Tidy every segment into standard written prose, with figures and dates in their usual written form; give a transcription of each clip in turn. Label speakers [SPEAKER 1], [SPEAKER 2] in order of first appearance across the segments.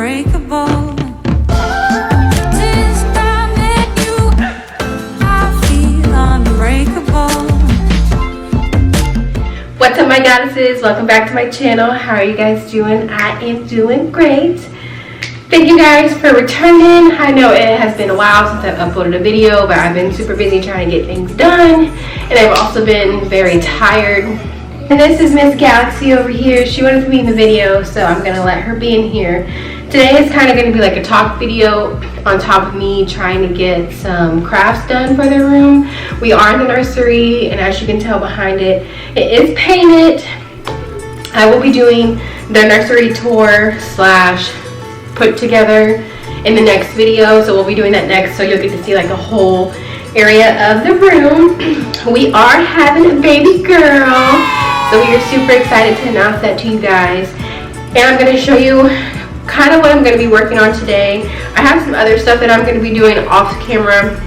[SPEAKER 1] unbreakable. Since I met you, I feel unbreakable.
[SPEAKER 2] What's up, my goddesses? Welcome back to my channel. How are you guys doing? I am doing great. Thank you guys for returning. I know it has been a while since I've uploaded a video, but I've been super busy trying to get things done, and I've also been very tired. And this is Miss Galaxy over here. She wanted to be in the video, so I'm gonna let her be in here. Today is kind of gonna be like a talk video on top of me trying to get some crafts done for their room. We are in the nursery, and as you can tell behind it, it is painted. I will be doing the nursery tour slash put together in the next video, so we'll be doing that next, so you'll get to see like a whole area of the room. We are having a baby girl, so we are super excited to announce that to you guys, and I'm going to show you kind of what I'm going to be working on today. I have some other stuff that I'm going to be doing off camera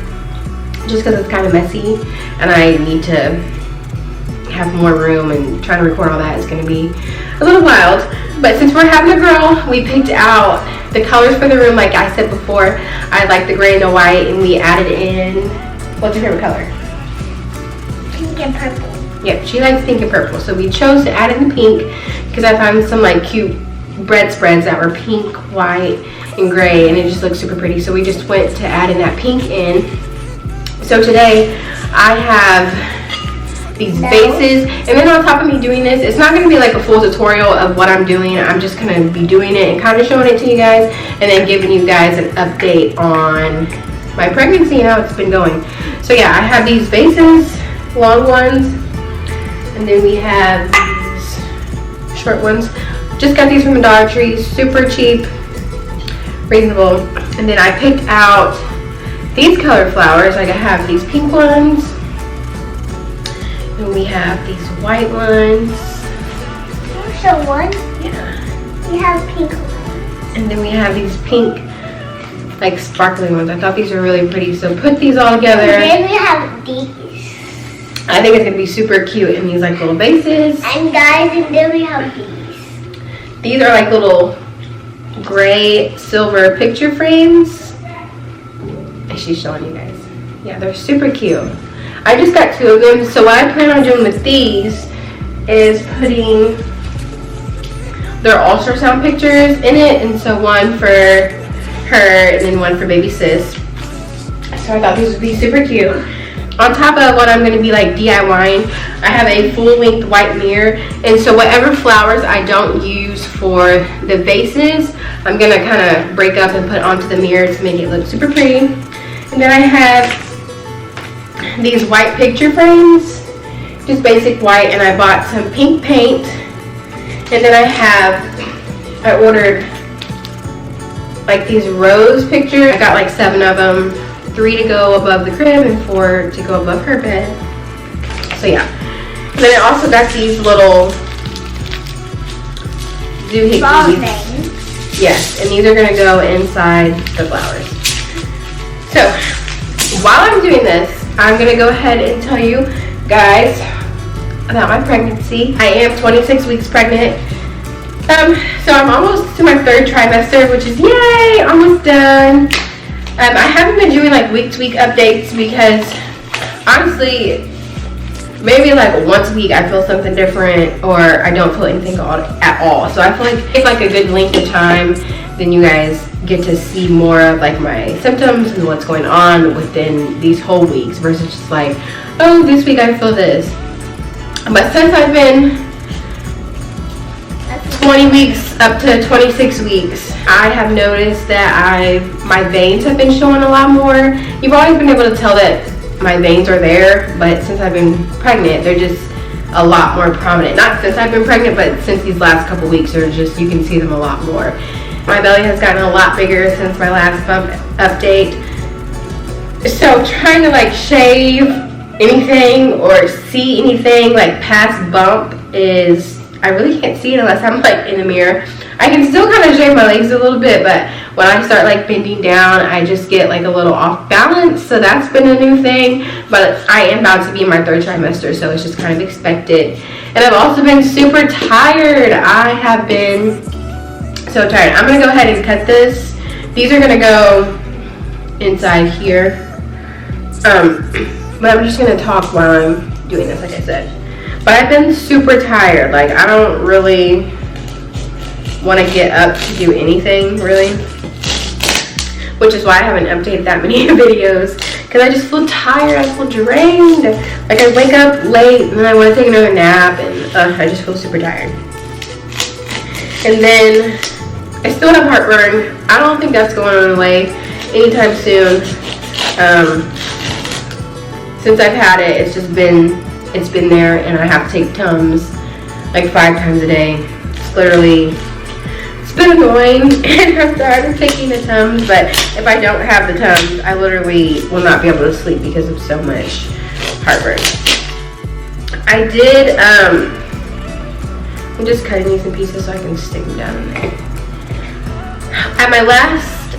[SPEAKER 2] just because it's kind of messy and I need to have more room, and trying to record all that is going to be a little wild. But since we're having a girl, we picked out the colors for the room. Like I said before, I like the gray and the white, and we added in, what's your favorite color?
[SPEAKER 3] Pink and purple.
[SPEAKER 2] Yep, she likes pink and purple. So we chose to add in the pink because I found some like cute bread spreads that were pink, white, and gray, and it just looks super pretty. So we just went to add in that pink in. So today I have these bases, and then on top of me doing this, it's not going to be like a full tutorial of what I'm doing. I'm just going to be doing it and kind of showing it to you guys, and then giving you guys an update on my pregnancy and how it's been going. So yeah, I have these bases, long ones, and then we have these short ones. Just got these from the Dollar Tree, super cheap, reasonable. And then I picked out these color flowers. Like I have these pink ones, and we have these white ones.
[SPEAKER 3] So one?
[SPEAKER 2] Yeah.
[SPEAKER 3] We have pink ones.
[SPEAKER 2] And then we have these pink, like sparkly ones. I thought these were really pretty, so put these all together.
[SPEAKER 3] And then we have these.
[SPEAKER 2] I think it's gonna be super cute in these like little bases.
[SPEAKER 3] And guys, and then we have these.
[SPEAKER 2] These are like little gray silver picture frames. And she's showing you guys. Yeah, they're super cute. I just got 2 of them, so what I plan on doing with these is putting their ultrasound pictures in it, and so one for her and then one for baby sis. So I thought these would be super cute. On top of what I'm going to be like DIYing, I have a full-length white mirror, and so whatever flowers I don't use for the vases, I'm going to kind of break up and put onto the mirror to make it look super pretty. And then I have these white picture frames, just basic white, and I bought some pink paint. And then I ordered like these rose pictures. I got like 7 of them, 3 to go above the crib and 4 to go above her bed. So yeah. And then I also got these little doohickeys. Yes, and these are gonna go inside the flowers. So while I'm doing this, I'm gonna go ahead and tell you guys about my pregnancy. I am 26 weeks pregnant. So I'm almost to my 3rd trimester, which is yay, almost done. I haven't been doing like week-to-week updates because honestly, maybe like once a week I feel something different, or I don't feel anything at all. So I feel like it's like a good length of time, then you guys get to see more of like my symptoms and what's going on within these whole weeks versus just like, oh, this week I feel this. But since I've been 20 weeks up to 26 weeks, I have noticed that my veins have been showing a lot more. You've always been able to tell that my veins are there, but since I've been pregnant, they're just a lot more prominent. Not since I've been pregnant, but since these last couple weeks, they're just, you can see them a lot more. My belly has gotten a lot bigger since my last bump update. So trying to like shave anything or see anything like past bump is, I really can't see it unless I'm like in the mirror. I can still kind of shave my legs a little bit, but when I start like bending down, I just get like a little off balance. So that's been a new thing, but I am about to be in my 3rd trimester, so it's just kind of expected. And I've also been super tired. I have been So tired. I'm gonna go ahead and cut this. These are gonna go inside here. But I'm just gonna talk while I'm doing this, like I said. But I've been super tired. Like, I don't really want to get up to do anything, really. Which is why I haven't updated that many videos. Because I just feel tired, I feel drained. Like, I wake up late and then I want to take another nap. And I just feel super tired. And then, I still have heartburn. I don't think that's going away anytime soon. Since I've had it, it's been there, and I have to take Tums like 5 times a day. It's been annoying, and I'm tired of taking the Tums, but if I don't have the Tums, I literally will not be able to sleep because of so much heartburn. I did, I'm just cutting these in pieces so I can stick them down in there. At my last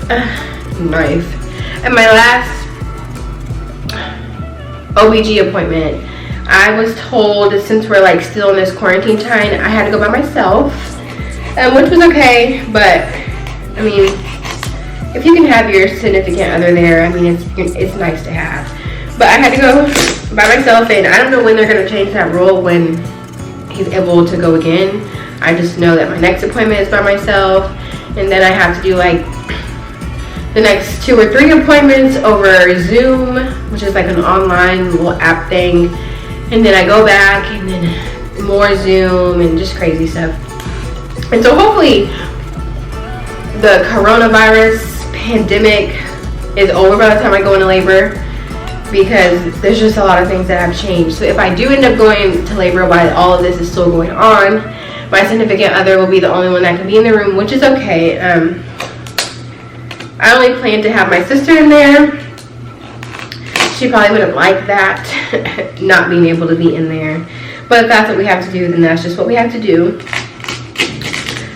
[SPEAKER 2] OBG appointment, I was told, since we're like still in this quarantine time, I had to go by myself, which was okay. But I mean, if you can have your significant other there, I mean, it's nice to have. But I had to go by myself, and I don't know when they're gonna change that rule when he's able to go again. I just know that my next appointment is by myself, and then I have to do like the next 2 or 3 appointments over Zoom, which is like an online little app thing. And then I go back and then more Zoom and just crazy stuff. And so hopefully the coronavirus pandemic is over by the time I go into labor, because there's just a lot of things that have changed. So if I do end up going to labor while all of this is still going on, my significant other will be the only one that can be in the room, which is okay. I only plan to have my sister in there. She probably wouldn't like that, not being able to be in there. But if that's what we have to do, then that's just what we have to do.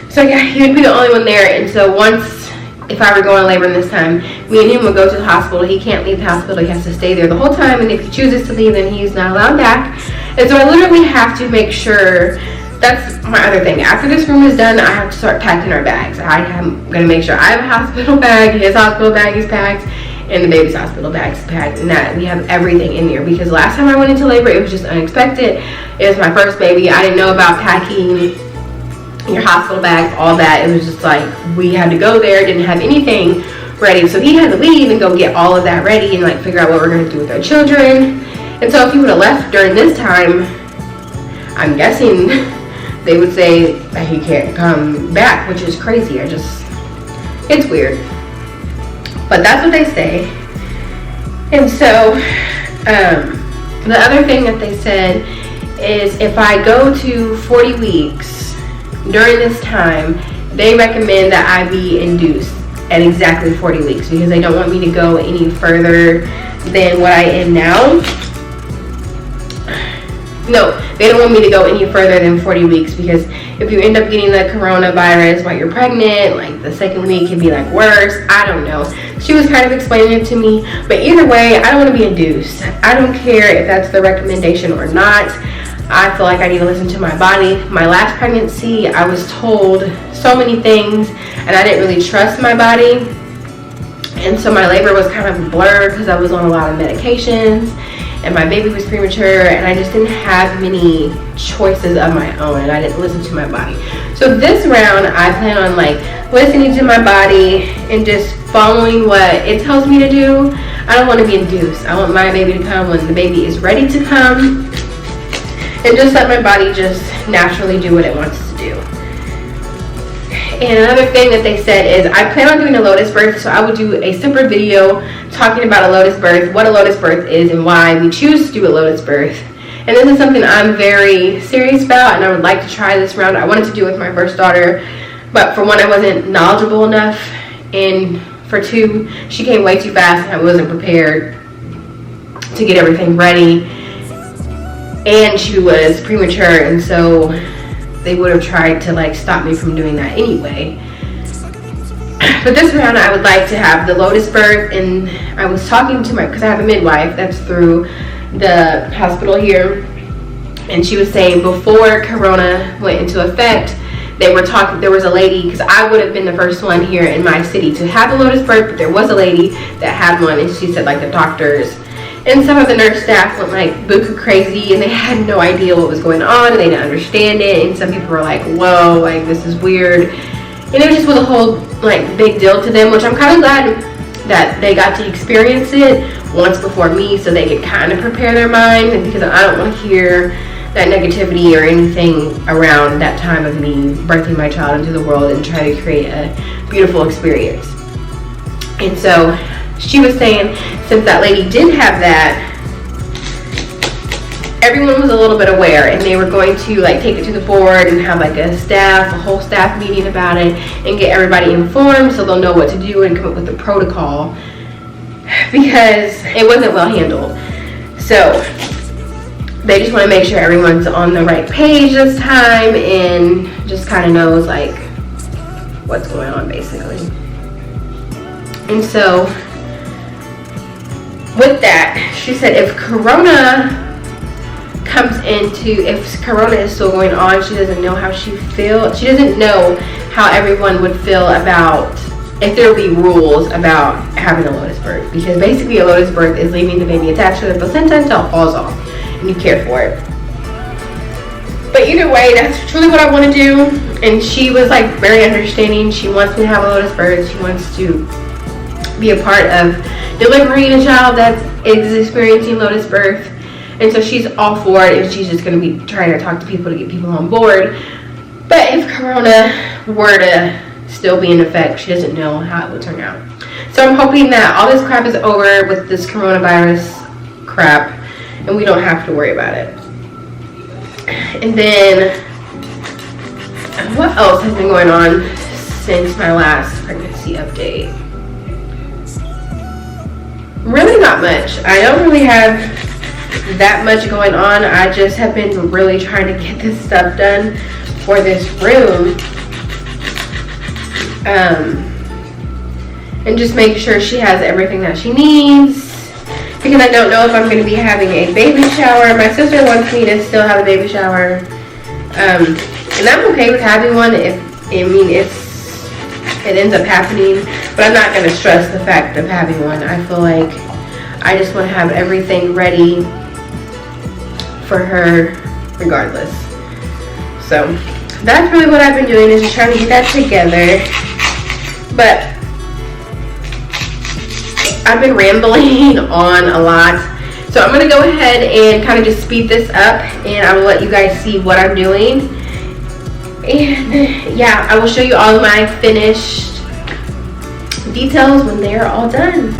[SPEAKER 2] So yeah, he would be the only one there. And so once, if I were going to labor this time, me and him would go to the hospital. He can't leave the hospital. He has to stay there the whole time. And if he chooses to leave, then he's not allowed back. And so I literally have to make sure. That's my other thing. After this room is done, I have to start packing our bags. I'm going to make sure I have a hospital bag, his hospital bag is packed, and the baby's hospital bag is packed, and that we have everything in there. Because last time I went into labor, it was just unexpected. It was my first baby. I didn't know about packing your hospital bags, all that. It was just like, we had to go there, didn't have anything ready. So he had to leave and go get all of that ready and like figure out what we're going to do with our children. And so if he would have left during this time, I'm guessing they would say that he can't come back, which is crazy. It's weird. But that's what they say. And so, the other thing that they said is if I go to 40 weeks during this time, they recommend that I be induced at exactly 40 weeks because they don't want me to go any further than what I am now. No, they don't want me to go any further than 40 weeks because if you end up getting the coronavirus while you're pregnant, like the second week can be like worse. I don't know. She was kind of explaining it to me, but either way, I don't want to be induced. I don't care if that's the recommendation or not. I feel like I need to listen to my body. My last pregnancy, I was told so many things and I didn't really trust my body. And so my labor was kind of blurred because I was on a lot of medications. And my baby was premature, and I just didn't have many choices of my own, and I didn't listen to my body. So this round, I plan on like listening to my body and just following what it tells me to do. I don't want to be induced. I want my baby to come when the baby is ready to come, and just let my body just naturally do what it wants to do. And another thing that they said is I plan on doing a lotus birth, so I will do a separate video talking about a lotus birth, what a lotus birth is, and why we choose to do a lotus birth. And this is something I'm very serious about, and I would like to try this round. I wanted to do it with my first daughter, but for one, I wasn't knowledgeable enough, and for two, she came way too fast, and I wasn't prepared to get everything ready, and she was premature, and so they would have tried to like stop me from doing that anyway. But this round I would like to have the lotus birth, and I was talking to because I have a midwife that's through the hospital here, and she was saying before Corona went into effect, they were talking, there was a lady, because I would have been the first one here in my city to have a lotus birth, but there was a lady that had one, and she said like the doctors and some of the nurse staff went like buku crazy, and they had no idea what was going on, and they didn't understand it, and some people were like, whoa, like this is weird, and it just was a whole like big deal to them, which I'm kind of glad that they got to experience it once before me, so they could kind of prepare their mind, because I don't want to hear that negativity or anything around that time of me birthing my child into the world and try to create a beautiful experience. And so she was saying, since that lady did have that, everyone was a little bit aware, and they were going to like take it to the board and have like a whole staff meeting about it and get everybody informed so they'll know what to do and come up with a protocol, because it wasn't well handled. So they just want to make sure everyone's on the right page this time and just kind of knows like what's going on basically. And so with that, she said if Corona is still going on, she doesn't know how she feels. She doesn't know how everyone would feel about if there would be rules about having a lotus birth, because basically a lotus birth is leaving the baby attached to the placenta until it falls off and you care for it. But either way, that's truly what I want to do. And she was like very understanding. She wants me to have a lotus birth. She wants to be a part of delivering a child that is experiencing lotus birth, and so she's all for it, and she's just going to be trying to talk to people to get people on board. But if Corona were to still be in effect, she doesn't know how it would turn out. So I'm hoping that all this crap is over with this coronavirus crap and we don't have to worry about it. And then what else has been going on since my last pregnancy update? Really not much. I don't really have that much going on. I just have been really trying to get this stuff done for this room, and just make sure she has everything that she needs, because I don't know if I'm going to be having a baby shower. My sister wants me to still have a baby shower, and I'm okay with having one if it ends up happening, but I'm not going to stress the fact of having one. I feel like I just want to have everything ready for her regardless. So that's really what I've been doing, is just trying to get that together. But I've been rambling on a lot, so I'm going to go ahead and kind of just speed this up, and I will let you guys see what I'm doing. And yeah, I will show you all of my finished details when they are all done.